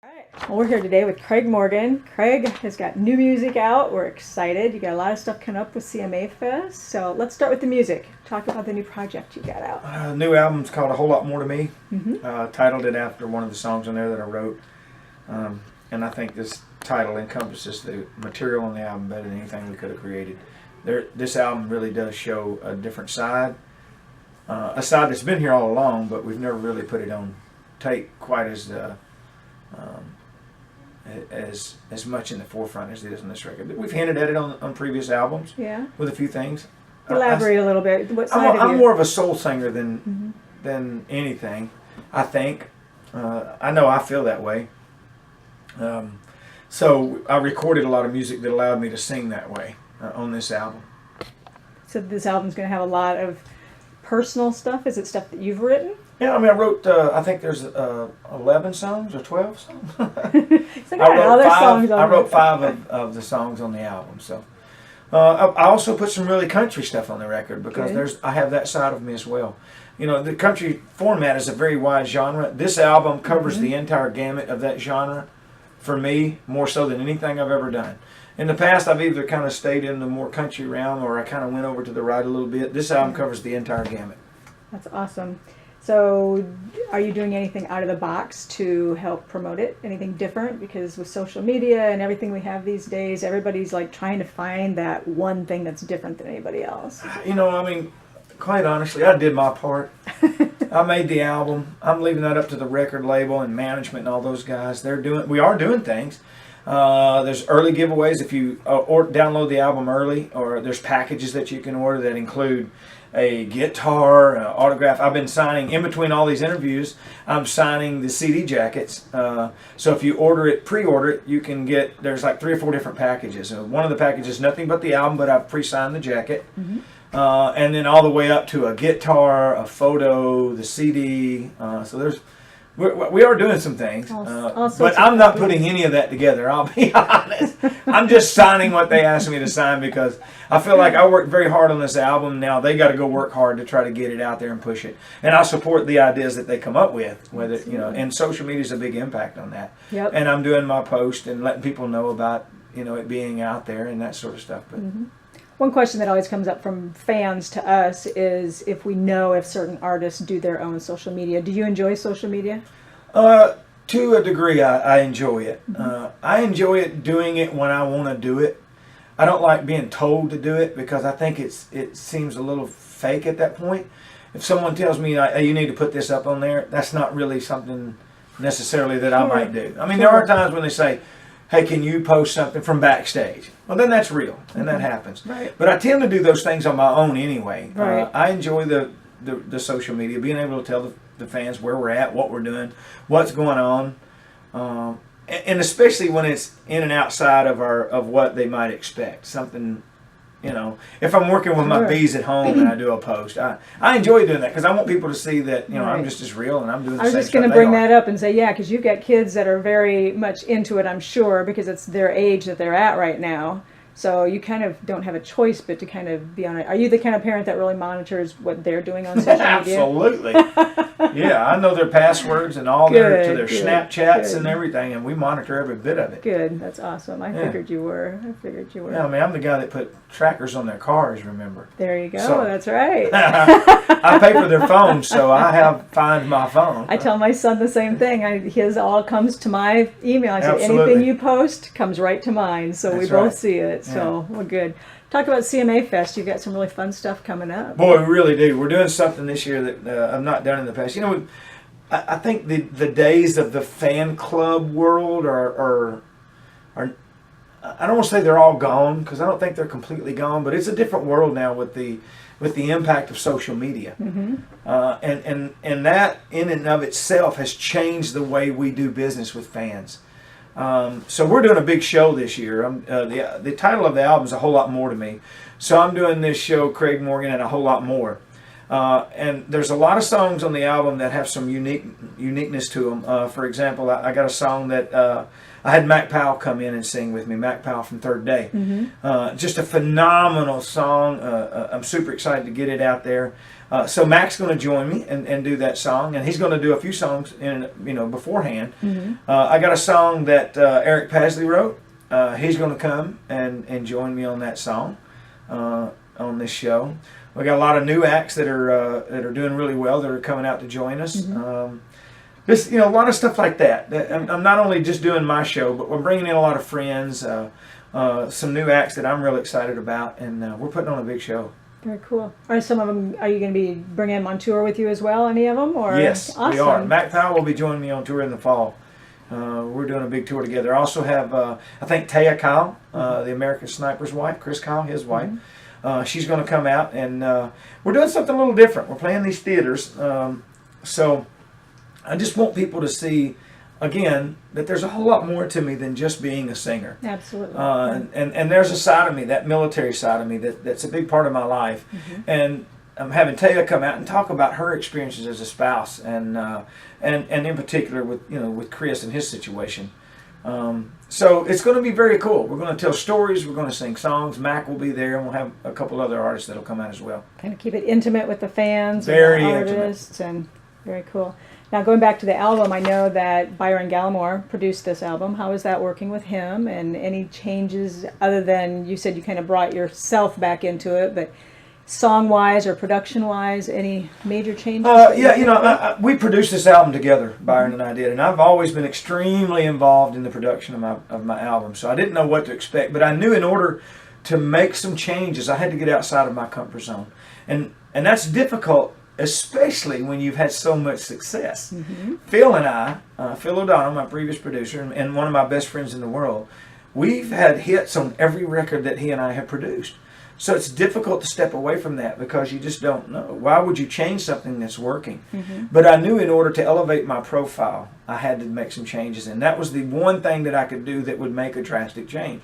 All right. Well, we're here today with Craig Morgan. Craig has got new music out. We're excited. You got a lot of stuff coming up with CMA Fest. So let's start with the music. Talk about the new project you got out. New album's called A Whole Lot More to Me. Mm-hmm. Titled it after one of the songs on there that I wrote. And I think this title encompasses the material on the album better than anything we could have created. This album really does show a different side. A side that's been here all along, but we've never really put it on tape quite as much in the forefront as it is on this record. We've hinted at it on previous albums, Yeah. with a few things. Elaborate a little bit. What side of I'm you? more of a soul singer than anything. I think. I know I feel that way. So I recorded a lot of music that allowed me to sing that way on this album. So this album's going to have a lot of personal stuff. Is it stuff that you've written? Yeah, I mean, I wrote. I think there's 11 songs or 12 songs. It's like, other songs on I wrote there. 5 of the songs on the album. So I also put some really country stuff on the record because Good. I have that side of me as well. You know, the country format is a very wide genre. This album covers the entire gamut of that genre. For me, more so than anything I've ever done. In the past, I've either kind of stayed in the more country realm or I kind of went over to the right a little bit. This album covers the entire gamut. That's awesome. So, are you doing anything out of the box to help promote it? Anything different? Because with social media and everything we have these days, everybody's like trying to find that one thing that's different than anybody else. You know, I mean, quite honestly, I did my part. I made the album. I'm leaving that up to the record label and management and all those guys. We are doing things. There's early giveaways if you or download the album early, or there's packages that you can order that include a guitar, autograph. I've been signing in between all these interviews. I'm signing the CD jackets. So if you pre-order it, you can get. There's like 3 or 4 different packages. One of the packages is nothing but the album, but I've pre-signed the jacket. Mm-hmm. And then all the way up to a guitar, a photo, the CD. So we are doing some things, but I'm not putting any of that together. I'll be honest. I'm just signing what they asked me to sign because I feel like I worked very hard on this album. Now they got to go work hard to try to get it out there and push it. And I support the ideas that they come up with. Whether and social media is a big impact on that. Yep. And I'm doing my post and letting people know about it being out there and that sort of stuff. But. Mm-hmm. One question that always comes up from fans to us is if we know if certain artists do their own social media. Do you enjoy social media? To a degree, I enjoy it. I enjoy it doing it when I want to do it. I don't like being told to do it because I think it seems a little fake at that point. If someone tells me, hey, you need to put this up on there, that's not really something necessarily that I might do. I mean, there are times when they say, hey, can you post something from backstage? Well, then that's real, and that happens. Right. But I tend to do those things on my own anyway. Right. I enjoy the social media, being able to tell the fans where we're at, what we're doing, what's going on, and especially when it's in and outside of what they might expect. Something, if I'm working with my bees at home and I do a post, I enjoy doing that because I want people to see that I'm just as real and I'm doing the same stuff. I was just going to bring that up and say, yeah, because you've got kids that are very much into it, I'm sure, because it's their age that they're at right now. So you kind of don't have a choice but to kind of be on it. Are you the kind of parent that really monitors what they're doing on social media? Absolutely. Yeah, I know their passwords and all their Snapchats and everything, and we monitor every bit of it. Good. That's awesome. I figured you were. Yeah, I mean, I'm the guy that put trackers on their cars, remember? There you go. So, that's right. I pay for their phones, so I have Find My Phone. I tell my son the same thing. His all comes to my email. I said, Absolutely. anything you post comes right to mine, so That's we both right. see it. So we're good. Talk about CMA Fest. You've got some really fun stuff coming up. Boy, we really do. We're doing something this year that I've not done in the past. I think the days of the fan club world are I don't want to say they're all gone because I don't think they're completely gone, but it's a different world now with the impact of social media, and that in and of itself has changed the way we do business with fans. So we're doing a big show this year. The title of the album is A Whole Lot More to Me. So I'm doing this show, Craig Morgan, and A Whole Lot More. And there's a lot of songs on the album that have some uniqueness to them. For example, I got a song that I had Mac Powell come in and sing with me, Mac Powell from Third Day. Just a phenomenal song. I'm super excited to get it out there. So Mac's going to join me and do that song, and he's going to do a few songs beforehand. I got a song that Eric Pasley wrote. He's going to come and join me on that song on this show. We got a lot of new acts that are doing really well that are coming out to join us. This, a lot of stuff like that. I'm not only just doing my show, but we're bringing in a lot of friends, some new acts that I'm really excited about, and we're putting on a big show. Very cool. Are some of them? Are you going to be bringing them on tour with you as well? Any of them? Or yes, awesome. We are. Mac Powell will be joining me on tour in the fall. We're doing a big tour together. I also have, I think, Taya Kyle, the American Sniper's wife, Chris Kyle, his wife. She's going to come out, and we're doing something a little different. We're playing these theaters, so I just want people to see, again, that there's a whole lot more to me than just being a singer. Absolutely. And there's a side of me, that military side of me, that's a big part of my life. And I'm having Taya come out and talk about her experiences as a spouse, and in particular with Chris and his situation. So it's going to be very cool. We're going to tell stories. We're going to sing songs. Mac will be there, and we'll have a couple other artists that'll come out as well. Kind of keep it intimate with the fans, very and the artists, and very cool. Now, going back to the album, I know that Byron Gallimore produced this album. How is that working with him? And any changes other than you said you kind of brought yourself back into it, but song-wise or production-wise, any major changes? We produced this album together, Byron and I did, and I've always been extremely involved in the production of my album, so I didn't know what to expect, but I knew in order to make some changes, I had to get outside of my comfort zone, and that's difficult, especially when you've had so much success. Phil and I, Phil O'Donnell, my previous producer, and one of my best friends in the world, we've had hits on every record that he and I have produced. So it's difficult to step away from that because you just don't know. Why would you change something that's working? But I knew in order to elevate my profile, I had to make some changes, and that was the one thing that I could do that would make a drastic change.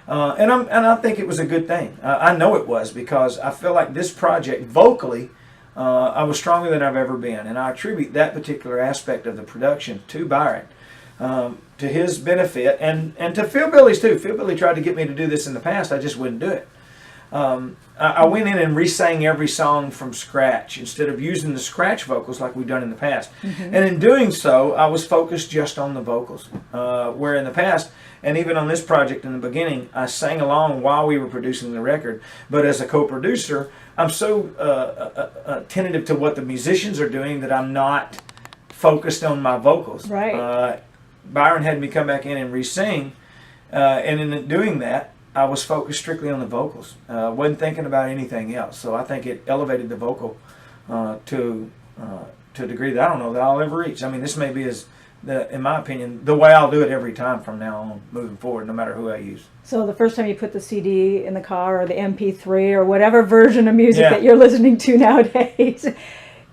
And I think it was a good thing. I know it was, because I feel like this project, vocally, I was stronger than I've ever been, and I attribute that particular aspect of the production to Byron, to his benefit, and to Phil Billy's too. Phil Billy tried to get me to do this in the past. I just wouldn't do it. I went in and re-sang every song from scratch instead of using the scratch vocals like we've done in the past. And in doing so, I was focused just on the vocals. Where in the past, and even on this project in the beginning, I sang along while we were producing the record. But as a co-producer, I'm so tentative to what the musicians are doing that I'm not focused on my vocals. Right. Byron had me come back in and re-sing, and in doing that, I was focused strictly on the vocals. Wasn't thinking about anything else. So I think it elevated the vocal to a degree that I don't know that I'll ever reach. I mean, this may be, in my opinion, the way I'll do it every time from now on, moving forward, no matter who I use. So the first time you put the CD in the car, or the MP3, or whatever version of music Yeah. that you're listening to nowadays,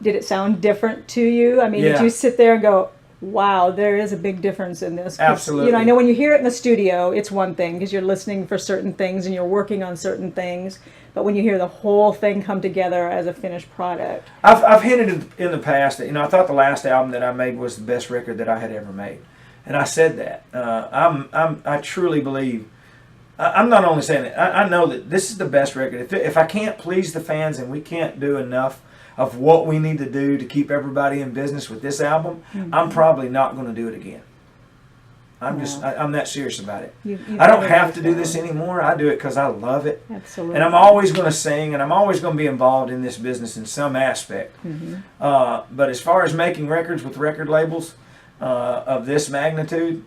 did it sound different to you? I mean, Yeah. did you sit there and go, wow, there is a big difference in this? 'Cause, Absolutely. I know when you hear it in the studio, it's one thing because you're listening for certain things and you're working on certain things. But when you hear the whole thing come together as a finished product. I've hinted in the past that, I thought the last album that I made was the best record that I had ever made. And I said that. I truly believe, I'm not only saying it, I know that this is the best record. If I can't please the fans and we can't do enough of what we need to do to keep everybody in business with this album, I'm probably not going to do it again. I'm that serious about it. I don't have to do this anymore. I do it because I love it. Absolutely. And I'm always going to sing, and I'm always going to be involved in this business in some aspect. But as far as making records with record labels of this magnitude,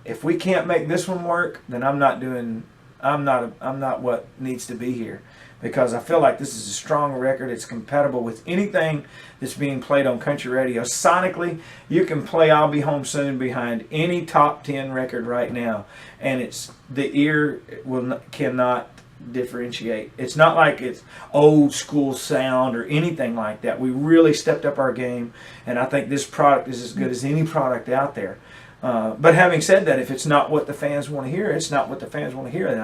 if we can't make this one work, then I'm not what needs to be here. Because I feel like this is a strong record. It's compatible with anything that's being played on country radio. Sonically, you can play I'll Be Home Soon behind any top 10 record right now, and the ear cannot differentiate. It's not like it's old school sound or anything like that. We really stepped up our game, and I think this product is as good as any product out there. But having said that, if it's not what the fans want to hear, it's not what the fans want to hear, then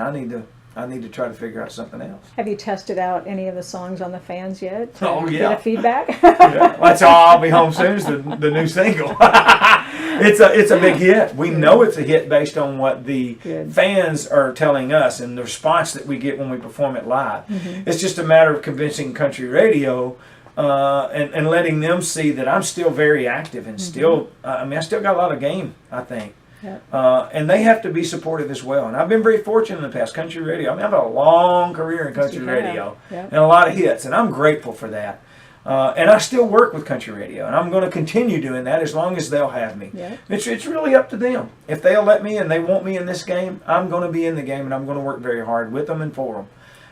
I need to try to figure out something else. Have you tested out any of the songs on the fans yet? Oh, yeah. Get a feedback? Yeah. That's all I'll Be Home Soon is the new single. It's a big hit. We know it's a hit based on what the fans are telling us and the response that we get when we perform it live. It's just a matter of convincing country radio and letting them see that I'm still very active and still, I still got a lot of game, I think. Yep. And they have to be supportive as well. And I've been very fortunate in the past. Country radio, I've had a long career in country radio and a lot of hits, and I'm grateful for that. And I still work with country radio, and I'm going to continue doing that as long as they'll have me. Yep. It's really up to them. If they'll let me and they want me in this game, I'm going to be in the game, and I'm going to work very hard with them and for them.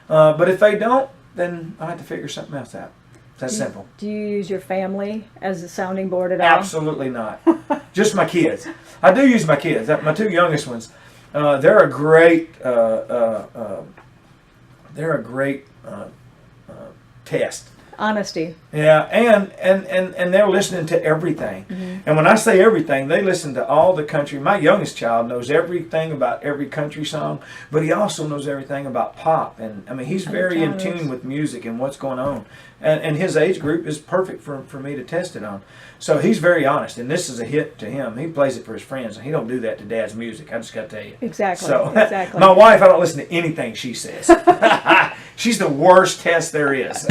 But if they don't, then I'll have to figure something else out. That's simple. Do you use your family as a sounding board at all? Absolutely not. Just my kids. I do use my kids. My two youngest ones. They're a great. They're a great test. Honesty. Yeah, and they're listening to everything. And when I say everything, they listen to all the country. My youngest child knows everything about every country song, but he also knows everything about pop. And I mean, he's very in tune with music and what's going on. And his age group is perfect for me to test it on. So he's very honest, and this is a hit to him. He plays it for his friends, and he don't do that to Dad's music. I just got to tell you. Exactly. So exactly. My wife, I don't listen to anything she says. She's the worst test there is.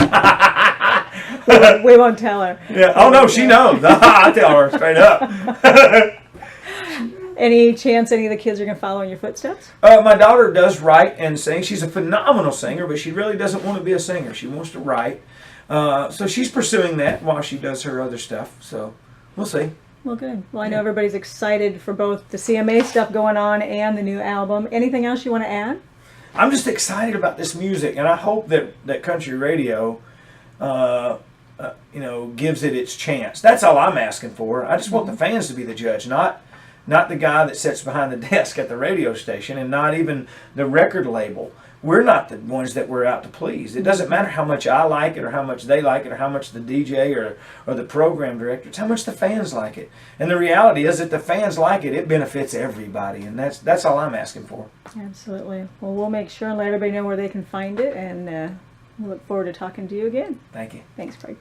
We won't tell her. Yeah. Oh no, she knows. I tell her straight up. Any chance any of the kids are going to follow in your footsteps? My daughter does write and sing. She's a phenomenal singer, but she really doesn't want to be a singer. She wants to write. So she's pursuing that while she does her other stuff. So we'll see. Well, good. Well, I know everybody's excited for both the CMA stuff going on and the new album. Anything else you want to add? I'm just excited about this music, and I hope that country radio, gives it its chance. That's all I'm asking for. I just want the fans to be the judge, not the guy that sits behind the desk at the radio station, and not even the record label. We're not the ones that we're out to please. It doesn't matter how much I like it or how much they like it or how much the DJ or the program director. It's how much the fans like it. And the reality is that the fans like it, it benefits everybody. And that's all I'm asking for. Absolutely. Well, we'll make sure and let everybody know where they can find it. And we look forward to talking to you again. Thank you. Thanks, Craig.